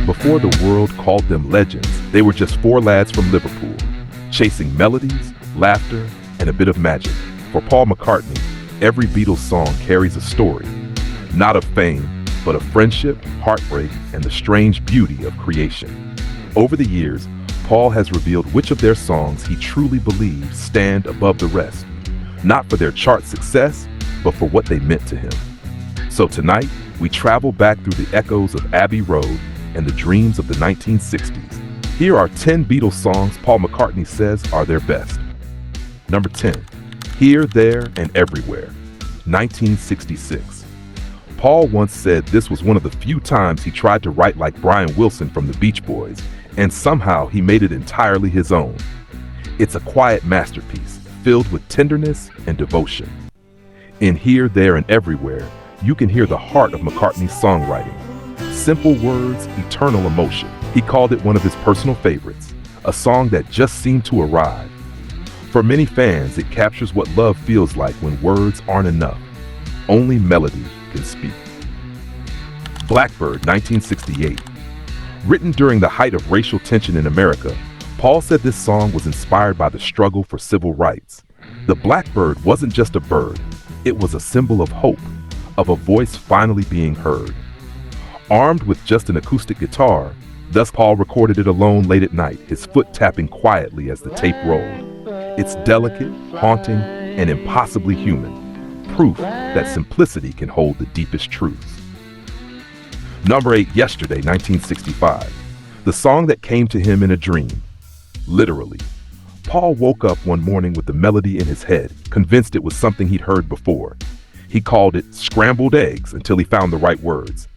before the world called them legends, they were just four lads from Liverpool, chasing melodies, laughter, and a bit of magic. For Paul McCartney, every Beatles song carries a story, not of fame, but of friendship, heartbreak, and the strange beauty of creation. Over the years, Paul has revealed which of their songs he truly believes stand above the rest, not for their chart success, but for what they meant to him. So tonight, we travel back through the echoes of Abbey Road and the dreams of the 1960s. Here are 10 Beatles songs Paul McCartney says are their best. Number 10, Here, There, and Everywhere, 1966. Paul once said this was one of the few times he tried to write like Brian Wilson from the Beach Boys, and somehow he made it entirely his own. It's a quiet masterpiece, filled with tenderness and devotion. In Here, There, and Everywhere, you can hear the heart of McCartney's songwriting. Simple words, eternal emotion. He called it one of his personal favorites, a song that just seemed to arrive. For many fans, it captures what love feels like when words aren't enough. Only melody can speak. Blackbird, 1968. Written during the height of racial tension in America, Paul said this song was inspired by the struggle for civil rights. The blackbird wasn't just a bird, it was a symbol of hope, of a voice finally being heard. Armed with just an acoustic guitar, thus Paul recorded it alone late at night, his foot tapping quietly as the tape rolled. It's delicate, haunting, and impossibly human, proof that simplicity can hold the deepest truths. Number 8, Yesterday, 1965. The song that came to him in a dream. Literally. Paul woke up one morning with the melody in his head, convinced it was something he'd heard before. He called it Scrambled Eggs until he found the right words.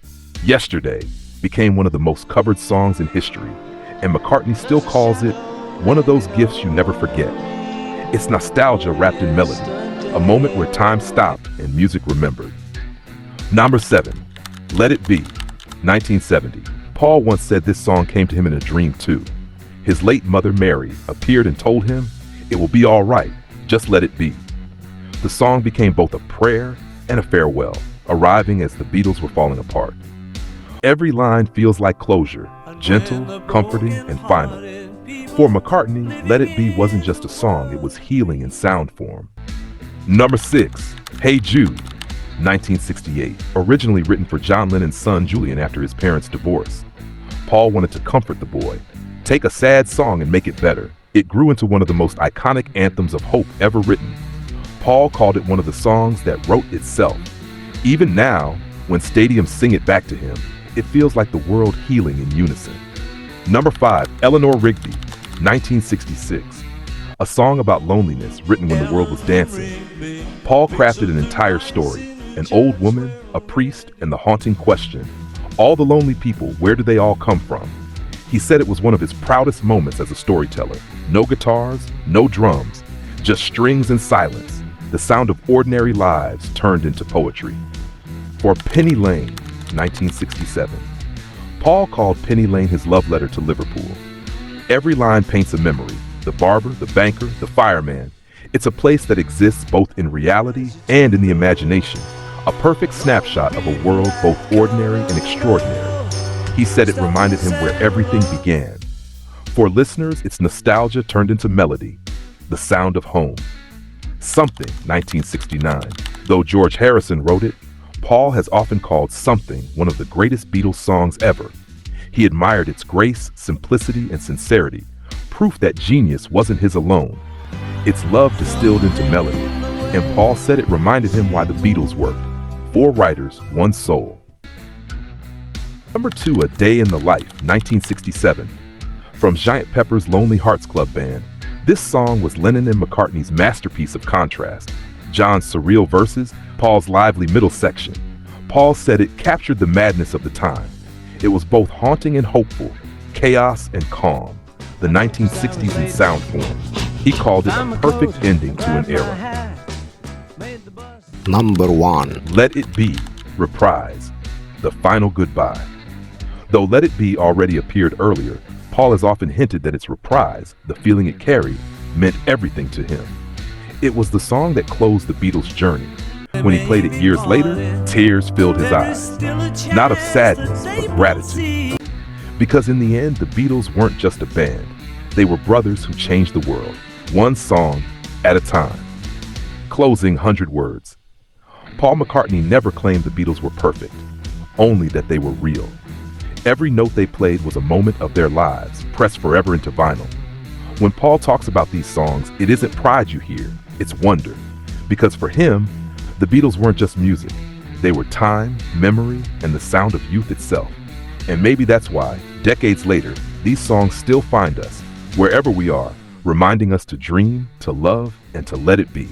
Yesterday became one of the most covered songs in history, and McCartney still calls it one of those gifts you never forget. It's nostalgia wrapped in melody, a moment where time stopped and music remembered. Number 7, Let It Be, 1970. Paul once said this song came to him in a dream too. His late mother, Mary, appeared and told him, "It will be all right, just let it be." The song became both a prayer and a farewell, arriving as the Beatles were falling apart. Every line feels like closure, gentle, comforting, and final. For McCartney, Let It Be wasn't just a song, it was healing in sound form. Number 6, Hey Jude, 1968. Originally written for John Lennon's son Julian after his parents' divorce. Paul wanted to comfort the boy, take a sad song and make it better. It grew into one of the most iconic anthems of hope ever written. Paul called it one of the songs that wrote itself. Even now, when stadiums sing it back to him, it feels like the world healing in unison. Number 5, Eleanor Rigby, 1966. A song about loneliness written when the world was dancing. Paul crafted an entire story, an old woman, a priest, and the haunting question, all the lonely people, where do they all come from? He said it was one of his proudest moments as a storyteller. No guitars, no drums, just strings and silence, the sound of ordinary lives turned into poetry. For Penny Lane, 1967. Paul called Penny Lane his love letter to Liverpool. Every line paints a memory, the barber, the banker, the fireman. It's a place that exists both in reality and in the imagination, a perfect snapshot of a world both ordinary and extraordinary. He said it reminded him where everything began. For listeners, it's nostalgia turned into melody, the sound of home. Something, 1969. Though George Harrison wrote it, Paul has often called Something one of the greatest Beatles songs ever. He admired its grace, simplicity, and sincerity, proof that genius wasn't his alone. It's love distilled into melody, and Paul said it reminded him why the Beatles worked. 4 writers, 1 soul. Number 2, A Day in the Life, 1967. From Giant Pepper's Lonely Hearts Club Band, this song was Lennon and McCartney's masterpiece of contrast. John's surreal verses, Paul's lively middle section. Paul said it captured the madness of the time. It was both haunting and hopeful, chaos and calm, the 1960s in sound form. He called it a perfect ending to an era. Number 1, Let It Be, Reprise, the final goodbye. Though Let It Be already appeared earlier, Paul has often hinted that its reprise, the feeling it carried, meant everything to him. It was the song that closed the Beatles' journey. When he played it years later, tears filled his eyes. Not of sadness, but gratitude. Because in the end, the Beatles weren't just a band. They were brothers who changed the world, one song at a time. Closing 100 words. Paul McCartney never claimed the Beatles were perfect, only that they were real. Every note they played was a moment of their lives, pressed forever into vinyl. When Paul talks about these songs, it isn't pride you hear, it's wonder. Because for him, the Beatles weren't just music. They were time, memory, and the sound of youth itself. And maybe that's why, decades later, these songs still find us, wherever we are, reminding us to dream, to love, and to let it be.